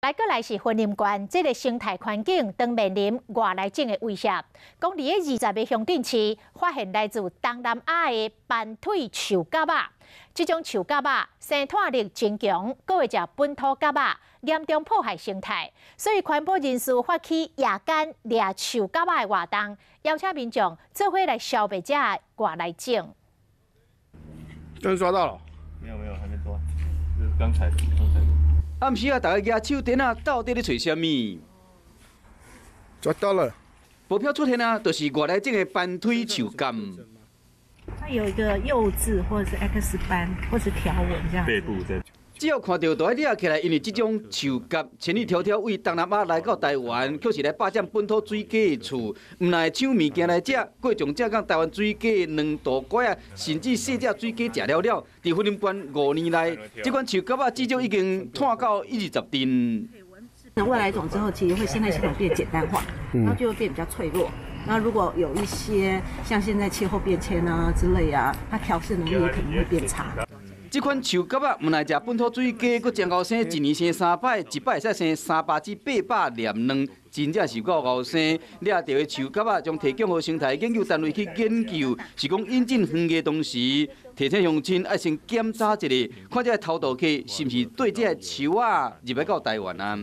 来是云林县，这个生态环境当面临外来种的威胁。讲伫个20个乡镇市，发现来自东南亚的斑腿树蛤仔。这种树蛤仔生态力真强，阁会食本土蛤仔，严重破坏生态。所以环保人士发起夜间掠树蛤仔的活动，邀请民众做伙来消灭这外来种。真抓到了？没有，还没抓，就是刚才的。暗时啊，大家举手电啊，到底咧找什么？抓到了！报票出现啊，就是外来种的斑腿树干。它有一个幼字或者是 X 斑或是条纹这样。背部在。只要看到都要掠起来，因为这种树干千里迢迢为东南亚来到台湾，却是来霸占本土水果的厝，唔来抢物件来食，过种正港台湾水果两度拐啊，甚至细只水果食了了。在云林县5年来，这款树蛤仔至少已经探到120吨。那外来种之后，其实会生态系统变简单化，然后就会变比较脆弱。那如果有一些像现在气候变迁啊之类啊，它调适能力也可能会变差。这款树蛤仔唔来食本土水果，佮将后生，一年生3摆，一摆会使生300至800粒卵，真正是够后生。掠到的树蛤仔将提供予生态研究单位去研究，是讲引进园艺同时，提醒乡亲爱先检查一下，看这头道客是毋是对这树仔入来到台湾啊？